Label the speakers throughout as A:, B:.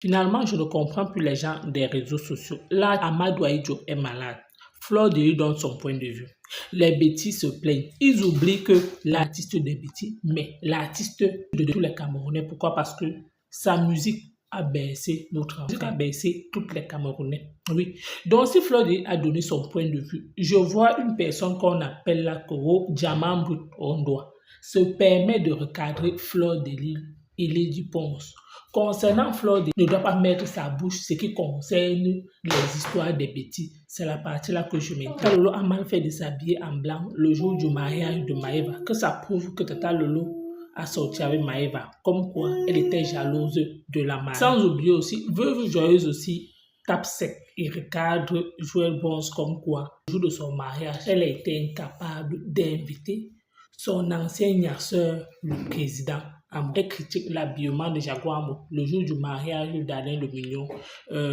A: Finalement, je ne comprends plus les gens des réseaux sociaux. Là, Amadou Ahidjo est malade. Fleur de Lys donne son point de vue. Les bêtises se plaignent. Ils oublient que l'artiste des bêtises, mais l'artiste de tous les Camerounais. Pourquoi? Parce que sa musique a baissé notre musique a baissé toutes les Camerounais. Oui. Donc, si Fleur de Lys a donné son point de vue, je vois une personne qu'on appelle la Koro Diamambut Ondoa se permet de recadrer Fleur de Lys et Lady Ponce. Concernant Fleur de Lys, ne doit pas mettre sa bouche ce qui concerne les histoires des bêtises. C'est la partie là que je mets. Tata Lolo a mal fait de s'habiller en blanc le jour du mariage de Maëva, que ça prouve que Tata Lolo a sorti avec Maëva, comme quoi elle était jalouse de la mariée. Sans oublier aussi, Veuve Joyeuse aussi tape sec et recadre Joël Bonce comme quoi, le jour de son mariage, elle a été incapable d'inviter son ancien niasseur, le président. Elle critique l'habillement de Jaguar le jour du mariage d'Alain le Mignon.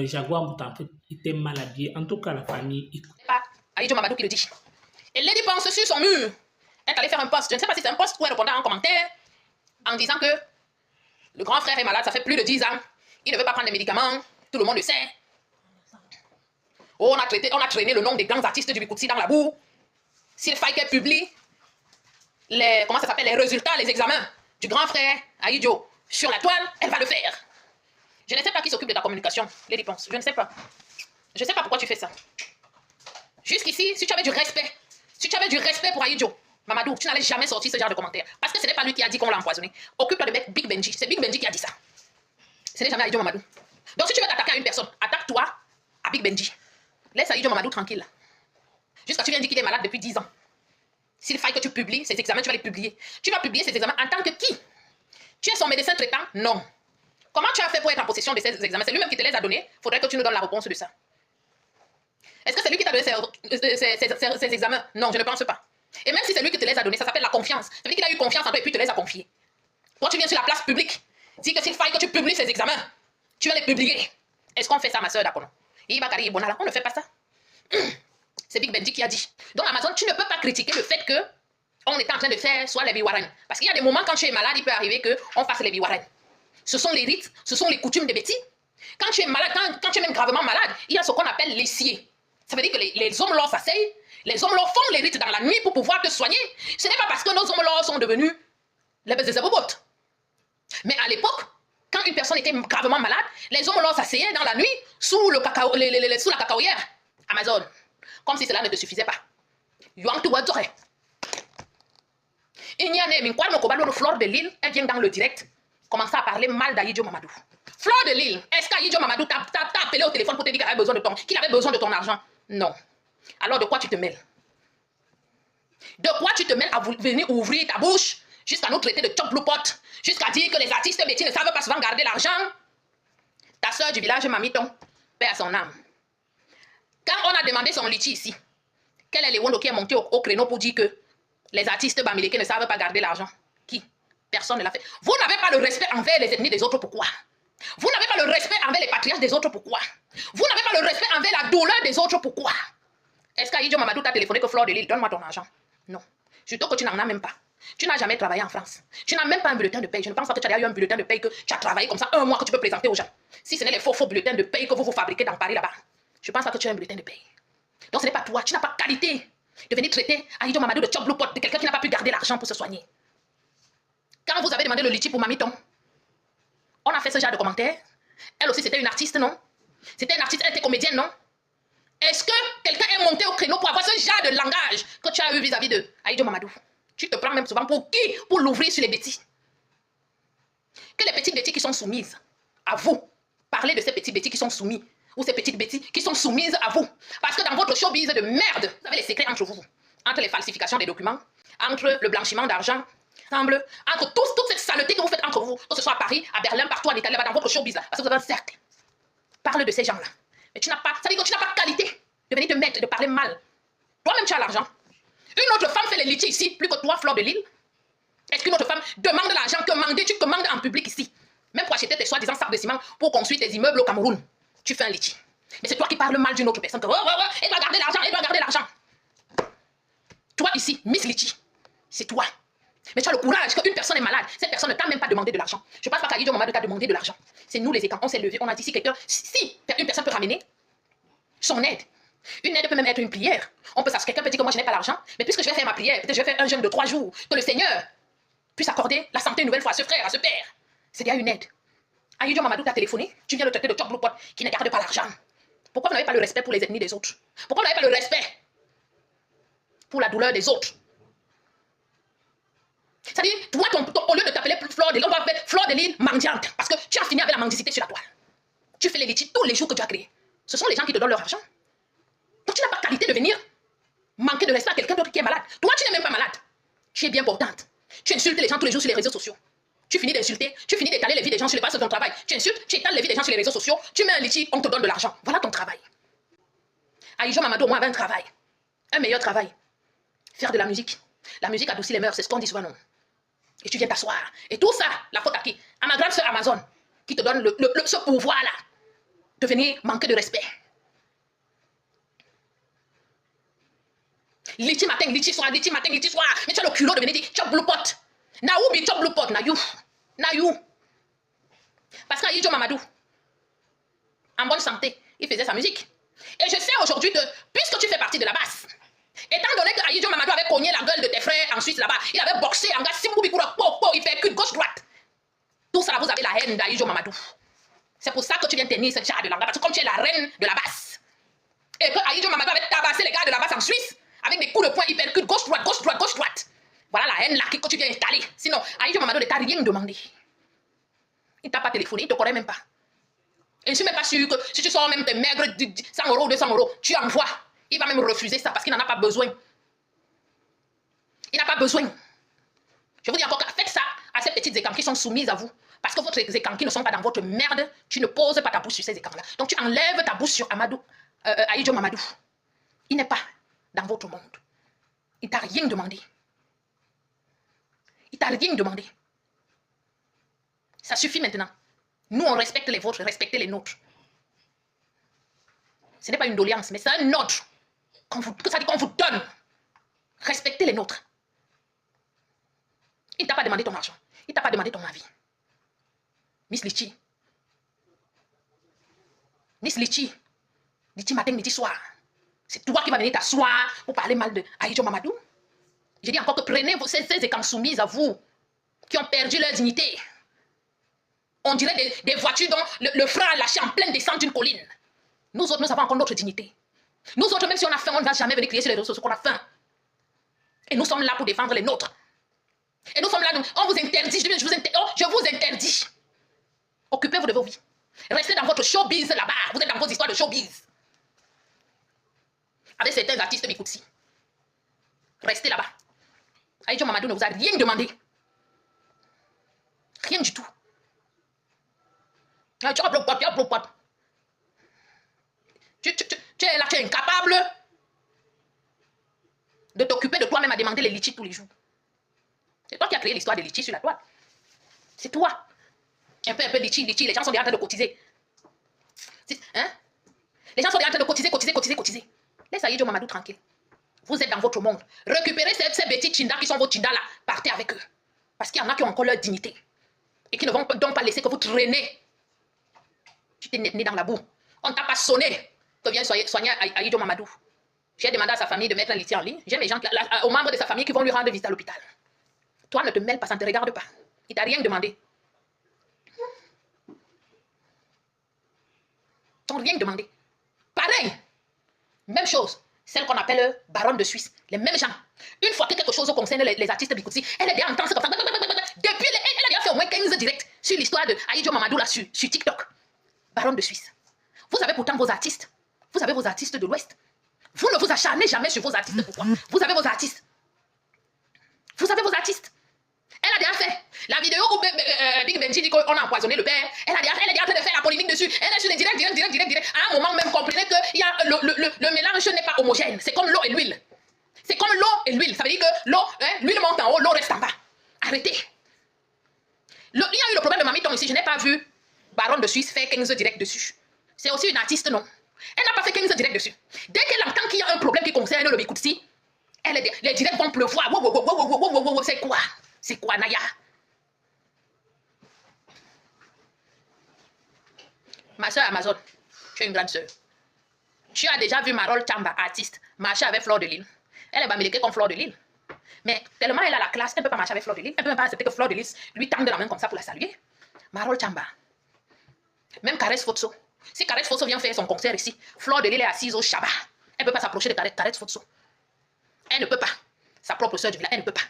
A: Jaguar en fait était mal habillé. En tout cas, la famille écoute.
B: Pas Ahidjo Mamadou qui le dit. Et Lady pense sur son mur. Elle est allée faire un post. Je ne sais pas si c'est un post ou elle répondait en commentaire en disant que le grand frère est malade, ça fait plus de 10 ans. Il ne veut pas prendre des médicaments. Tout le monde le sait. Oh, on a traîné le nom des grands artistes du Bikoutsi dans la boue. S'il faille qu'elle publie les résultats, les examens du grand frère Ahidjo sur la toile, elle va le faire. Je ne sais pas qui s'occupe de ta communication, Lady Ponce. Je ne sais pas. Je ne sais pas pourquoi tu fais ça. Jusqu'ici, si tu avais du respect pour Ahidjo, Mamadou, tu n'allais jamais sortir ce genre de commentaires. Parce que ce n'est pas lui qui a dit qu'on l'a empoisonné. Occupe-toi de Big Benji. C'est Big Benji qui a dit ça. Ce n'est jamais Ahidjo Mamadou. Donc si tu veux t'attaquer à une personne, attaque-toi à Big Benji. Laisse Ahidjo Mamadou tranquille. Jusqu'à ce que tu viens dire qu'il est malade depuis 10 ans. S'il faille que tu publies ces examens, tu vas les publier. Tu vas publier ces examens en tant que qui? Tu es son médecin traitant? Non. Comment tu as fait pour être en possession de ces examens? C'est lui-même qui te les a donnés. Il faudrait que tu nous donnes la réponse de ça. Est-ce que c'est lui qui t'a donné ces examens? Non, je ne pense pas. Et même si c'est lui qui te les a donnés, ça s'appelle la confiance. Ça veut dire qu'il a eu confiance en toi et puis il te les a confiés. Toi, tu viens sur la place publique. Dis que s'il faille que tu publies ces examens, tu vas les publier. Est-ce qu'on fait ça, ma soeur Dakono? On ne fait pas ça. C'est Big Benji qui a dit. Donc, Amazon, tu ne peux pas critiquer le fait que on est en train de faire soit les biwarren. Parce qu'il y a des moments quand tu es malade, il peut arriver qu'on fasse les biwarren. Ce sont les rites, ce sont les coutumes des bêtises. Quand tu es malade, quand tu es même gravement malade, il y a ce qu'on appelle l'essier. Ça veut dire que les hommes là s'asseyent, les hommes là font les rites dans la nuit pour pouvoir te soigner. Ce n'est pas parce que nos hommes là sont devenus les bézézébobotes. Mais à l'époque, quand une personne était gravement malade, les hommes là s'asseyaient dans la nuit sous la cacaoyère. Amazon, comme si cela ne te suffisait pas. Il n'y a pas Fleur de Lys, elle vient dans le direct, commencer à parler mal d'Ahidjo Mamadou. Fleur de Lys, est-ce qu'Ahidjo Mamadou t'a appelé au téléphone pour te dire qu'il avait besoin de ton argent? Non. Alors de quoi tu te mêles? De quoi tu te mêles à venir ouvrir ta bouche jusqu'à nous traiter de top blue pot, jusqu'à dire que les artistes métiers ne savent pas souvent garder l'argent? Ta soeur du village, Mamiton, paix à son âme. Quand on a demandé son litchi ici, quel est le Wondo qui est monté au créneau pour dire que les artistes bamileke ne savent pas garder l'argent? Qui? Personne ne l'a fait. Vous n'avez pas le respect envers les ethnies des autres, pourquoi? Vous n'avez pas le respect envers les patriarches des autres, pourquoi? Vous n'avez pas le respect envers la douleur des autres, pourquoi? Est-ce qu'Ahidjo Mamadou t'a téléphoné que Fleur de Lys, donne-moi ton argent? Non. Surtout que tu n'en as même pas. Tu n'as jamais travaillé en France. Tu n'as même pas un bulletin de paye. Je ne pense pas que tu as eu un bulletin de paye que tu as travaillé comme ça un mois que tu peux présenter aux gens. Si ce n'est les faux bulletins de paye que vous fabriquez dans Paris là-bas, je ne pense pas que tu as un bulletin de paye. Donc ce n'est pas toi, tu n'as pas qualité de venir traiter Ahidjo Mamadou de chop blue pot, de quelqu'un qui n'a pas pu garder l'argent pour se soigner. Quand vous avez demandé le litchi pour Mamiton, on a fait ce genre de commentaires. Elle aussi c'était une artiste, non? C'était une artiste, elle était comédienne, non? Est-ce que quelqu'un est monté au créneau pour avoir ce genre de langage que tu as eu vis-à-vis de Ahidjo Mamadou? Tu te prends même souvent pour qui? Pour l'ouvrir sur les bêtises. Que les petites bêtises qui sont soumises à vous, parlez de ces petites bêtises qui sont soumises, ou ces petites bêtises qui sont soumises à vous. Parce que dans votre showbiz de merde, vous avez les secrets entre vous. Entre les falsifications des documents, entre le blanchiment d'argent, entre toute cette saleté que vous faites entre vous, que ce soit à Paris, à Berlin, partout en Italie, dans votre showbiz là, parce que vous avez un cercle. Parle de ces gens-là. Mais tu n'as pas, ça veut dire que tu n'as pas de qualité de venir te mettre, de parler mal. Toi-même, tu as l'argent. Une autre femme fait les litiges ici, plus que toi, Fleur de Lys. Est-ce qu'une autre femme demande l'argent, tu commandes en public ici? Même pour acheter tes soi-disant sacs de ciment pour construire tes immeubles au Cameroun. Tu fais un litige. Mais c'est toi qui parles mal d'une autre personne. Que, elle doit garder l'argent, elle doit garder l'argent. Toi ici, Miss Litchi, c'est toi. Mais tu as le courage qu'une personne est malade. Cette personne ne t'a même pas demandé de l'argent. Je ne pense pas qu'Aïdjo Mamadou t'a demandé de l'argent. C'est nous les écans, on s'est levé, on a dit si quelqu'un, si une personne peut ramener son aide. Une aide peut même être une prière. On peut s'asseoir, quelqu'un peut dire que moi je n'ai pas l'argent, mais puisque je vais faire ma prière, peut-être je vais faire un jeûne de 3 jours, que le Seigneur puisse accorder la santé une nouvelle fois à ce frère, à ce père. C'est déjà une aide. Aïdjo Mamadou t'a téléphoné, tu viens de traiter de top blue pot qui ne garde pas l'argent. Pourquoi vous n'avez pas le respect pour les ethnies des autres? Pourquoi vous n'avez pas le respect pour la douleur des autres? C'est-à-dire, toi, au lieu de t'appeler Fleur de Lille, on va appeler Fleur de Lille mendiante. Parce que tu as fini avec la mendicité sur la toile. Tu fais les litiges tous les jours que tu as créés. Ce sont les gens qui te donnent leur argent. Donc tu n'as pas qualité de venir manquer de respect à quelqu'un d'autre qui est malade. Toi, tu n'es même pas malade. Tu es bien portante. Tu insultes les gens tous les jours sur les réseaux sociaux. Tu finis d'insulter, tu finis d'étaler les vies des gens sur les bases de ton travail. Tu insultes, tu étales les vies des gens sur les réseaux sociaux. Tu mets un litige, on te donne de l'argent. Voilà ton travail. Aïdjo Mamadou, moi, avait un travail. Un meilleur travail. Faire de la musique. La musique adoucit les mœurs, c'est ce qu'on dit souvent, non? Et tu viens t'asseoir. Et tout ça, la faute à qui? À ma grande sœur Amazon, qui te donne ce pouvoir-là de venir manquer de respect. Litchi matin, litchi soir, litchi matin, litchi soir. Mais tu as le culot de venir dire, tu as blue pot. Naou bi, tu as blue pot, naïou. Parce qu'Aïdjo Mamadou, en bonne santé, il faisait sa musique. Et je sais aujourd'hui que, puisque tu fais partie de la basse, étant donné que Aïdjo Mamadou avait cogné la gueule de tes frères en Suisse là-bas, il avait boxé en gars, il fait qu'une gauche-droite. Tout ça, vous avez la haine d'Aïdjo Mamadou. C'est pour ça que tu viens tenir ce genre de langue, parce que comme tu es la reine de la basse, et que Aïdjo Mamadou avait tabassé les gars de la basse en Suisse, avec des coups de poing hypercute, gauche-droite, gauche-droite, gauche-droite. Voilà la haine là que tu viens installer. Sinon, Aïdjo Mamadou ne t'a rien demandé. Il ne t'a pas téléphoné, il ne te connaît même pas. Et je ne suis même pas sûr que si tu sors même tes maigres 100 € ou 200 €, tu envoies. Il va même refuser ça parce qu'il n'en a pas besoin. Il n'a pas besoin. Je vous dis encore, faites ça à ces petites écans qui sont soumises à vous. Parce que votre écans qui ne sont pas dans votre merde, tu ne poses pas ta bouche sur ces écans-là. Donc tu enlèves ta bouche sur Aïdjo Mamadou. Il n'est pas dans votre monde. Il ne t'a rien demandé. Il ne t'a rien demandé. Ça suffit maintenant. Nous, on respecte les vôtres, respectez les nôtres. Ce n'est pas une doléance, mais c'est un ordre ça dit qu'on vous donne. Respectez les nôtres. Il ne t'a pas demandé ton argent. Il ne t'a pas demandé ton avis. Miss Litchi. Miss Litchi. Litchi matin, Litchi soir. C'est toi qui vas venir t'asseoir pour parler mal de Aïdjo Mamadou. Je dis encore que prenez ces écans soumises à vous, qui ont perdu leur dignité. On dirait des voitures dont le frein a lâché en pleine descente d'une colline. Nous autres, nous avons encore notre dignité. Nous autres, même si on a faim, on ne va jamais venir crier sur les réseaux sociaux qu'on a faim. Et nous sommes là pour défendre les nôtres. Et nous sommes là, on vous interdit, je vous interdis. Occupez-vous de vos vies. Restez dans votre showbiz là-bas. Vous êtes dans vos histoires de showbiz. Avec certains artistes Bikoutsi. Restez là-bas. Aïdjo Mamadou ne vous a rien demandé. Rien du tout. Tu as bloqué. Tu es là, tu es incapable de t'occuper de toi-même à demander les litchis tous les jours. C'est toi qui as créé l'histoire des litchis sur la toile. C'est toi. Un peu litchi, les gens sont déjà en train de cotiser. Hein? Les gens sont déjà en train de cotiser. Laisse Aïdjo Mamadou tranquille. Vous êtes dans votre monde. Récupérez ces petits chindas qui sont vos chindas là. Partez avec eux. Parce qu'il y en a qui ont encore leur dignité. Et qui ne vont donc pas laisser que vous traînez. Tu t'es né dans la boue. On ne t'a pas sonné que viens soigner Aïdjo Mamadou. J'ai demandé à sa famille de mettre un litige en ligne. J'ai mes gens, aux membres de sa famille qui vont lui rendre visite à l'hôpital. Toi, ne te mêle pas, ça ne te regarde pas. Il t'a rien demandé. Ils t'ont rien demandé. Pareil. Même chose. Celle qu'on appelle baronne de Suisse. Les mêmes gens. Une fois que quelque chose concerne les artistes Bikoutsi, elle est déjà en temps comme ça. Depuis, elle a déjà fait au moins 15 directs sur l'histoire de Aïdjo Mamadou là sur TikTok. Baronne de Suisse. Vous avez pourtant vos artistes. Vous avez vos artistes de l'Ouest. Vous ne vous acharnez jamais sur vos artistes. Pourquoi? Vous avez vos artistes. Vous avez vos artistes. Elle a déjà fait la vidéo où Big Benji dit qu'on a empoisonné le père. Elle a déjà en train de faire la polémique dessus. Elle est sur les directs. À un moment même, comprenez que le mélange n'est pas homogène. C'est comme l'eau et l'huile. C'est comme l'eau et l'huile. Ça veut dire que l'eau, l'huile monte en haut, l'eau reste en bas. Arrêtez. Il y a eu le problème de Mamiton ici. Je n'ai pas vu Baronne de Suisse faire 15 directs dessus. C'est aussi une artiste, non? Elle n'a pas fait 15 directs dessus. Dès qu'elle entend qu'il y a un problème qui concerne le Bikoutsi, les directs vont pleuvoir. C'est quoi? C'est quoi, Naya? Ma soeur Amazon, tu es une grande soeur. Tu as déjà vu Marol Chamba, artiste, marcher avec Fleur de Lille. Elle est bamileke comme Fleur de Lille. Mais tellement elle a la classe, elle ne peut pas marcher avec Fleur de Lille. Elle ne peut même pas accepter que Fleur de Lille lui tende la main comme ça pour la saluer. Marol Chamba. Même Caresse Fotso. Si Caresse Fotso vient faire son concert ici, Fleur de Lille est assise au Shabbat. Elle ne peut pas s'approcher de Caresse Fotso. Elle ne peut pas. Sa propre soeur du village, elle ne peut pas.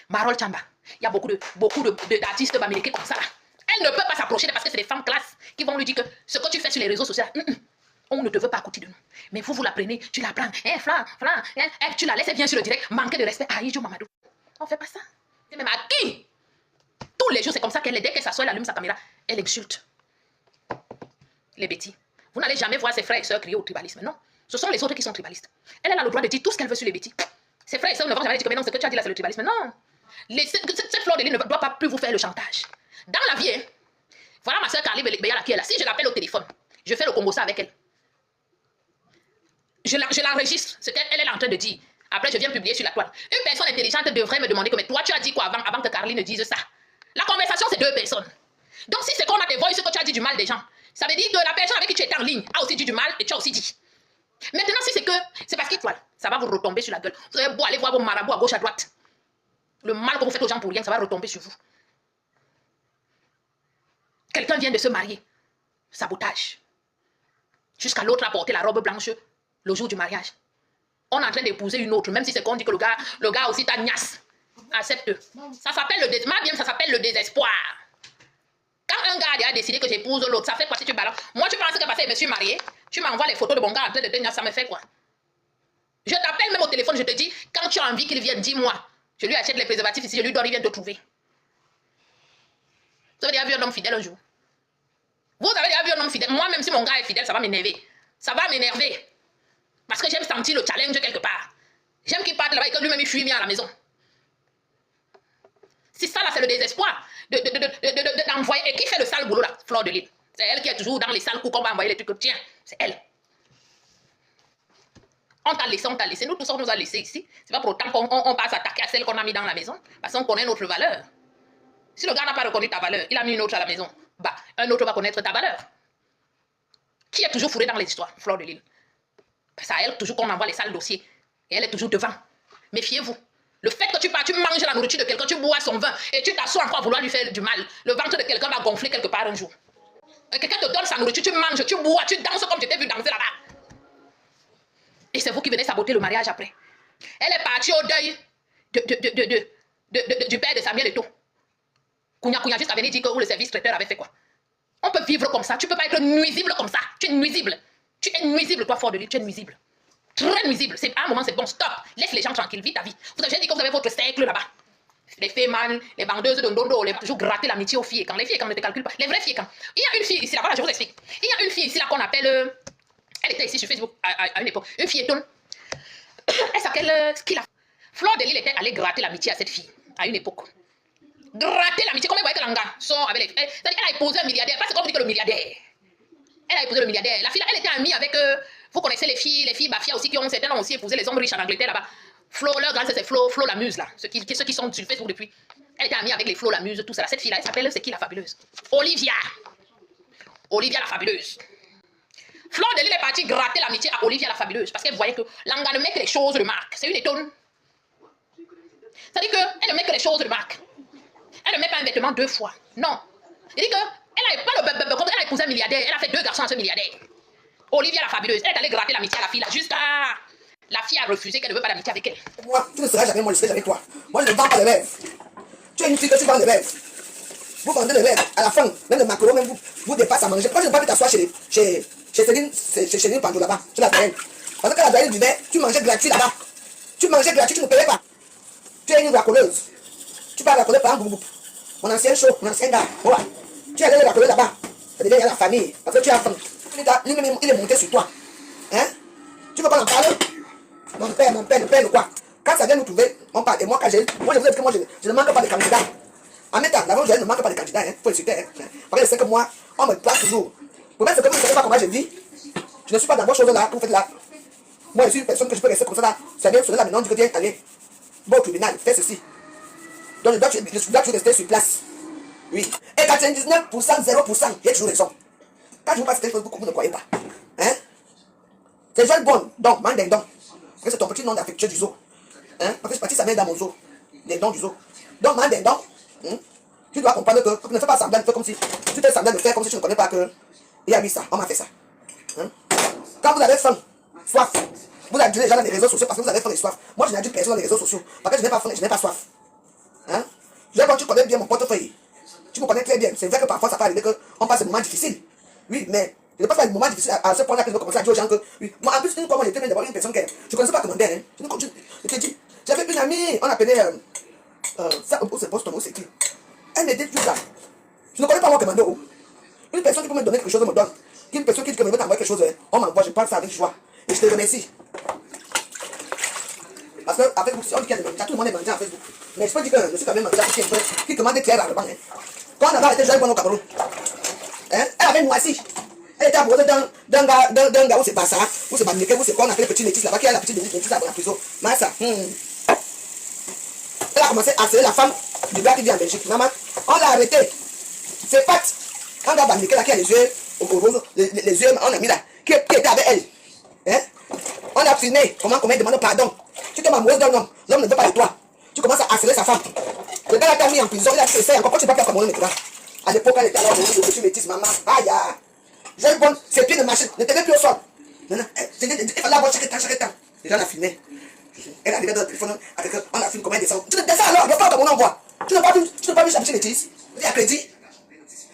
B: Marol Chamba. Il y a beaucoup d'artistes bamileke comme ça là. Elle ne peut pas s'approcher parce que c'est des femmes classes qui vont lui dire que ce que tu fais sur les réseaux sociaux, on ne te veut pas à côté de nous. Mais vous la prenez, tu la prends, tu la laisses bien sur le direct, manquer de respect à Ijo Mamadou. On ne fait pas ça. Et même à qui? Tous les jours, c'est comme ça qu'elle est. Dès qu'elle s'assoit, elle allume sa caméra, elle insulte. Les bêtis. Vous n'allez jamais voir ses frères et sœurs crier au tribalisme. Non. Ce sont les autres qui sont tribalistes. Elle a le droit de dire tout ce qu'elle veut sur les bêtis. Ses frères et sœurs ne vont jamais dire que mais non, ce que tu as dit là, c'est le tribalisme. Non. Cette Fleur de Lille ne doit pas plus vous faire le chantage. Dans la vie, voilà ma soeur Carly Beyala qui est là. Si je l'appelle au téléphone, je fais le combo ça avec elle. Je l'enregistre, ce qu'elle est en train de dire. Après, je viens publier sur la toile. Une personne intelligente devrait me demander mais toi, tu as dit quoi avant que Carly ne dise ça? La conversation, c'est deux personnes. Donc, si c'est qu'on a des voix, ce que tu as dit du mal des gens, ça veut dire que la personne avec qui tu étais en ligne a aussi dit du mal et tu as aussi dit. Maintenant, si c'est que c'est parce qu'il ça va vous retomber sur la gueule. Vous allez aller voir vos marabouts à gauche, à droite. Le mal que vous faites aux gens pour rien, ça va retomber sur vous. Quelqu'un vient de se marier. Sabotage. Jusqu'à l'autre a porté la robe blanche le jour du mariage. On est en train d'épouser une autre, même si c'est qu'on dit que le gars aussi t'a gnasse. Accepte. Ça s'appelle le désespoir. Quand un gars a décidé que j'épouse l'autre, ça fait quoi si tu balances? Moi, tu penses que parce que je me suis mariée, tu m'envoies les photos de mon gars en train de te gnasse, ça me fait quoi? Je t'appelle même au téléphone, je te dis, quand tu as envie qu'il vienne, dis-moi. Je lui achète les préservatifs ici, je lui donne, il vient te trouver. Vous avez déjà vu un homme fidèle un jour? Vous avez déjà vu un homme fidèle? Moi, même si mon gars est fidèle, ça va m'énerver. Ça va m'énerver. Parce que j'aime sentir le challenge quelque part. J'aime qu'il parte là-bas et que lui-même il fuit bien à la maison. Si ça là, c'est le désespoir d'envoyer. Et qui fait le sale boulot là? Fleur de Lille. C'est elle qui est toujours dans les sales coups qu'on va envoyer les trucs. Tiens, c'est elle. On t'a laissé. Nous tous on nous a laissé ici. C'est pas pour autant qu'on passe attaquer à celle qu'on a mis dans la maison. Parce qu'on connaît notre valeur. Si le gars n'a pas reconnu ta valeur, il a mis une autre à la maison. Bah, un autre va connaître ta valeur. Qui est toujours fourré dans les histoires? Fleur de Lille. C'est à elle toujours qu'on envoie les sales dossiers. Et elle est toujours devant. Méfiez-vous. Le fait que tu manges la nourriture de quelqu'un, tu bois son vin et tu t'assois encore à vouloir lui faire du mal, le ventre de quelqu'un va gonfler quelque part un jour. Quelqu'un te donne sa nourriture, tu manges, tu bois, tu danses comme je t'ai vu danser là-bas. Et c'est vous qui venez saboter le mariage après. Elle est partie au deuil du père de Samuel Eto'o. Kounya jusqu'à venir dire que le service traiteur avait fait quoi? On peut vivre comme ça. Tu ne peux pas être nuisible comme ça. Tu es nuisible. Tu es nuisible, toi, Fort de Lille. Tu es nuisible. Très nuisible. À un moment, c'est bon. Stop. Laisse les gens tranquilles. Vis ta vie. Vous avez dit que vous avez votre cercle là-bas. Les fémans, les vendeuses de ndondo, les toujours gratter l'amitié aux filles. Quand les filles, quand ne te calculent pas. Les vraies filles, quand. Il y a une fille ici, là, voilà, je vous explique. Il y a une fille ici, là, qu'on appelle. Elle était ici sur Facebook à une époque. Une fille étonne. Elle s'appelle. Fleur de Lille était allée gratter l'amitié à cette fille à une époque. Gratter l'amitié. Comment vous voyez que l'anga sort avec les. C'est-à-dire qu'elle a épousé un milliardaire. Parce qu'on dit que le milliardaire. Elle a épousé le milliardaire. La fille, elle était amie avec. Vous connaissez les filles Bafia aussi, qui ont certaines ont aussi épousé les hommes riches en Angleterre là-bas. Flo, leur grande, c'est Flo la Muse là. Ceux qui sont sur Facebook depuis. Elle était amie avec les Flo la Muse, tout ça. Cette fille-là, elle s'appelle, c'est qui la fabuleuse? Olivia. Olivia la fabuleuse. Fleur de Lille est partie gratter l'amitié à Olivia la fabuleuse parce qu'elle voyait que l'anga ne met que les choses de marque. C'est une étonne. C'est-à-dire qu'elle ne met que les choses de marque. Elle ne met pas un vêtement deux fois. Non. C'est-à-dire qu'elle n'a pas le bébé, elle a épousé un milliardaire. Elle a fait 2 garçons à ce milliardaire. Olivia la fabuleuse. Elle est allée gratter l'amitié à la fille là jusqu'à. La fille a refusé qu'elle ne veut pas d'amitié avec elle.
C: Moi, tu ne seras jamais moi, je serai avec toi. Moi, je ne vends pas les rêves. Tu es une fille que tu vends les rêves. Vous vendez les rêves. À la fin, même le macaron, même vous dépassez à manger. Pourquoi je ne peux pas t'asseoir chez Céline Pandou là-bas, sur la doyenne? Parce que la doyenne buvait, tu mangeais gratuit là-bas. Tu mangeais gratuit, tu ne payais pas. Tu es une racoleuse. Tu vas racoler par un boubou. Mon ancien show, mon ancien gars. Ouais. Tu es allé racoler là-bas. Ça devient la famille. Parce que tu as faim. Lui-même, il est monté sur toi. Hein? Tu veux pas en parler? Mon père, quoi? Quand ça vient nous trouver, on parle. Et moi, quand moi, je vous dis que moi, je ne manque pas de candidats. En même temps, l'avant, je ne manque pas de candidats. Il faut insulter. Parce que je sais que moi, on me place toujours. Pour même ce que vous ne savez pas comment je vis, je ne suis pas dans vos choses là, vous faites là. Moi, je suis une personne que je peux rester comme ça là. Ça vient sonner là maintenant, on dit que tiens, allez, va au tribunal, fais ceci. Donc je dois rester sur place. Oui. Et 99%, 0%, j'ai toujours raison. Quand je vous passe Facebook, vous ne croyez pas. Hein? C'est jeune bonne, donc, mandendon. C'est ton petit nom d'affectueux du zoo. Hein? Parce que je parti ça met dans mon zoo. Les dons du zoo. Donc, mandendon, tu dois comprendre que tu ne fais pas semblant de faire comme si tu fais semblant de faire comme si tu ne connais pas que il y a eu ça, on m'a fait ça. Hein? Quand vous avez faim, soif, vous avez dit les gens dans les réseaux sociaux parce que vous avez faim et soif. Moi, je n'ai dit personne dans les réseaux sociaux parce que je n'ai pas faim et je n'ai pas soif. Hein? Quand tu connais bien mon portefeuille, tu me connais très bien. C'est vrai que parfois ça peut arriver qu'on passe des moments difficiles. Oui, mais je ne passe pas des moments difficiles à ce point-là que je vais commencer à dire aux gens que. Oui, moi, en plus, une fois, moi, j'étais d'abord une personne que je ne connaissais pas commander. Hein. Je te dis, j'avais une amie, on appelait. Ça, c'est Boston, c'est qui? Elle me dit tout ça. Je ne connais pas moi commander. Une personne qui peut me donner quelque chose me donne. Une personne qui dit que me veut t'envoyer quelque chose, on m'envoie, je parle ça avec joie. Et je te remercie. Parce que avec vous, si on dit qu'il y a des mendiants, tout le monde est mendiant à Facebook. Mais je peux dire que je suis quand même mendiant qui commande très rarement. Quand on avait arrêté jeune bon au Cameroun, hein, elle avait moisi. Elle était amoureuse d'un gars où c'est pas ça, où c'est Bamike, où c'est quoi on appelle le petit Métis là-bas, qui a la petite Métis là-bas en prison. Mais ça, elle a commencé à serrer la femme du gars qui vit en Belgique. Maman, on l'a arrêté. C'est Pat. Un gars Bamike là qui a les yeux roses, les yeux, on a mis là, qui était avec elle. Hein? On a filmé comment elle demande pardon. Tu t'es amoureuse d'un homme, l'homme ne veut pas de toi. Tu commences à harceler sa femme. Le gars l'a mis en prison, il a fait encore. Quand tu ne peux pas faire comme on maintenant. À l'époque, elle était alors au petit Métis, maman. Aïe, aïe. J'ai une bonne, ses pieds de machine, ne tenait plus au sol. Non, non, il fallait avoir chaque temps. Les gens l'ont filmé. Elle est arrivée dans le téléphone, on a filmé comment elle descend. Tu ne descends alors, il n'y a pas comme on envoie. Tu n'as pas vu sa petite Métis. Il y a crédit.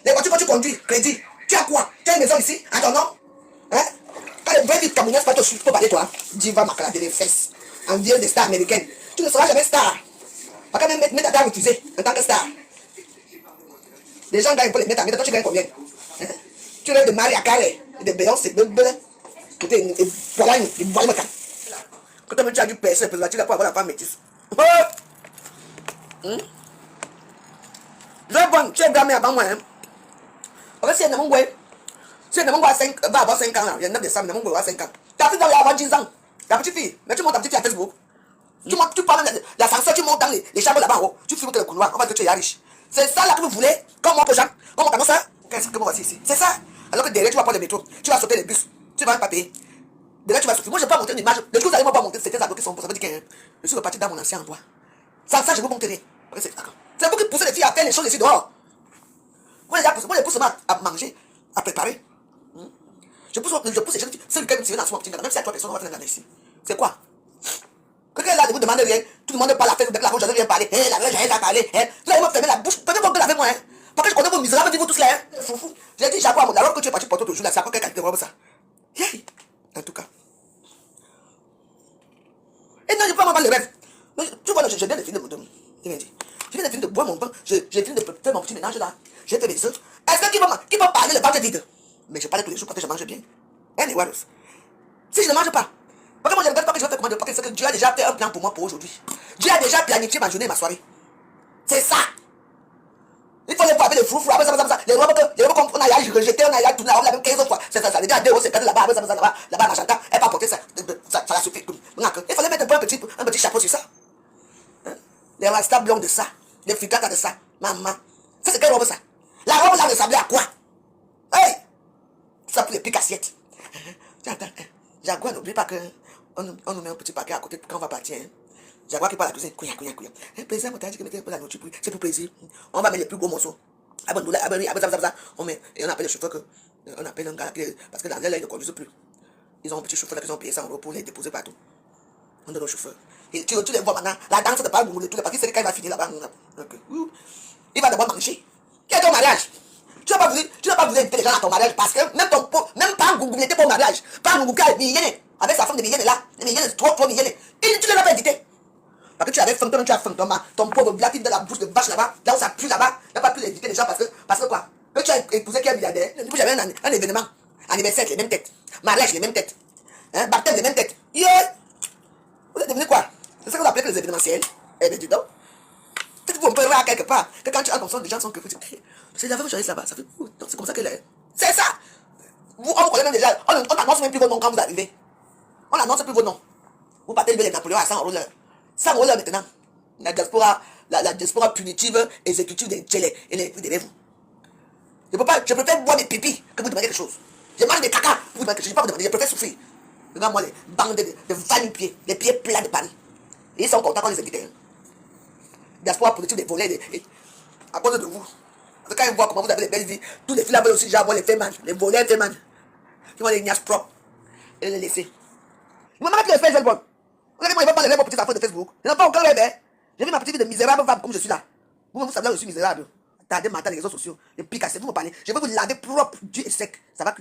C: Les voitures quand tu conduis, crédit. Tu as quoi? Tu as une maison ici, à ton nom? Hein? Quand les vraies vies camerounaises partent au sud, tu peux parler toi. Diva Macalader les fesses. En vieux des stars américaines. Tu ne seras jamais star. Pas quand même mettre ta refusée en tant que star. Les gens gagnent pour les mettre à mettre, toi tu gagnes combien? Hein? Tu rêves de Maria Carey, de Beyoncé, de voilà une voilà quand tu as du PS, tu vas avoir la femme métisse. Je bon, tu es gamé avant moi. En fait, si elle n'a pas 5, va avoir 5 ans là, il y a 9 décembre, elle n'a pas 5 ans. Ta fille doit avoir 10 ans. Ta petite fille, mais tu montes ta petite fille à Facebook. Tu parles de l'ascenseur, tu montes dans les chambres là-bas en haut, tu filmes que le couloir, on va te dire que tu es riche. C'est ça là que vous voulez, comme mon projet, comme mon ça. Qu'est-ce que moi voici ici? C'est ça. Alors que derrière, tu vas prendre le métro, tu vas sauter les bus, tu vas pas payer. Derrière, tu vas souffrir. Moi, je ne peux pas montrer une image. Les choses n'arrivent pas à monter, c'était ça qui sont pour ça. Je suis reparti dans mon ancien endroit. Sans ça, je vous montrer. C'est vous qui poussez les filles à faire les choses ici dehors. Moi, je pousse à manger, à préparer. Je pousse les gens, ceux qui viennent dans son petit, même si à toi, personne ne va faire ici. C'est quoi? Quelqu'un là, ne vous demande rien. Tout le monde parle à faire de la route, je viens parler. Hé, la j'ai à parler. Vous allez me fermer la bouche. Prenez votre gueule avec moi. Parce que je connais vos misérables, dites-vous tous là. J'ai dit, Jacob, alors que tu es parti pour toujours là, c'est à quoi quelqu'un qui te voit ça? En tout cas. Et non, je ne peux pas m'en le rêve. Tu vois, je viens de finir de. Je viens de finir de boire mon pain. J'ai fini de faire mon petit ménage là. J'ai fait mes œufs. Est-ce que qui peut parler le ventre vide? Mais je parle tous les jours parce que je mange bien. Anyway, si je ne mange pas, parce que moi je ne regarde pas que je vais faire comment parce que Dieu a déjà fait un plan pour moi pour aujourd'hui. Dieu a déjà planifié ma journée et ma soirée. C'est ça. Il faut les voir avec les frou après ça. Les robes qu'on a rejeté, on a tourné la même 15 fois. C'est ça, les gars, 2 euros, c'est là-bas, là-bas, à Magenta, elle va porter ça. Ça la suffit. Il fallait mettre un petit chapeau sur ça. Les rastas blonds de ça. Les fricatas de ça. Maman. Ça, c'est quelle robe ça? La robe là ressemblait à quoi? Hey! Ça pour les piques assiettes. Attends, Jaguar, n'oublie pas qu'on nous met un petit paquet à côté quand on va partir. Jaguar qui parle à la cuisine. Couilla. Plaisir, on t'a dit que mettre la nourriture, c'est pour plaisir. On va mettre les plus gros morceaux. On met, et on appelle le chauffeur on appelle un gars parce que dans l'air, ils ne conduisent plus. Ils ont un petit chauffeur là, ils ont payé ça en euros pour les déposer partout. On donne au chauffeur. Et tu les vois maintenant, la danse de parle de tous les parties, c'est quand il va finir là-bas. Il va d'abord manger. Quel est ton mariage? Tu n'as pas voulu inviter les gens à ton mariage parce que même pas Gougou n'était pas au mariage. Pas Gougou qui a Miyene, avec sa femme de Miyene là. Miyene, trop Miyene. Et tu ne l'as pas invité. Parce que tu avais faim, toi tu as faim, ton pauvre black de la bouche de vache là-bas, là où ça pue là-bas, tu n'as pas pu inviter les gens parce que quoi? Que tu as épousé qui est milliardaire, vous avez un événement, anniversaire, les mêmes têtes, mariage, les mêmes têtes, baptême, les mêmes têtes. Vous êtes devenu quoi? C'est ça qu'on appelle les événementiels. Eh bien, dis donc. Peut-être que vous me à quelque part, que quand tu as comme ça, les gens sont que c'est la même chose là-bas, ça fait donc c'est comme ça qu'elle est. C'est ça! On vous connaît même déjà, on n'annonce même plus vos noms quand vous arrivez. On n'annonce plus vos noms. Vous partez lever les Napoléons à 100 € l'heure. 100 € l'heure maintenant. La diaspora la diaspora punitive, exécutive des télé et les vous. Je préfère boire des pipis que vous demander quelque chose. Je mange des caca pour vous demander quelque chose. Je ne vais pas vous demander, je préfère souffrir. Regarde-moi les bandes de vanille-pieds, les pieds plats de Paris. Et ils sont contents quand ils les invitent. Diaspora politique des volets, à cause de vous. Quand ils voient comment vous avez des belles vies, tous les filles là veulent aussi déjà avoir les faits man, les volets faits man. Ils vont les ignaces propres et les laisser. Ils vont mettre les faits, bon. Regardez-moi, ils vont prendre les petites affaires de Facebook. Je n'ai pas encore rêvé. J'ai vu ma petite vie de misérable femme comme je suis là. Vous savez, je suis misérable. Attendez, maintenant les réseaux sociaux, les picassés, vous me parlez. Je vais vous laver propre, Dieu est sec. Ça va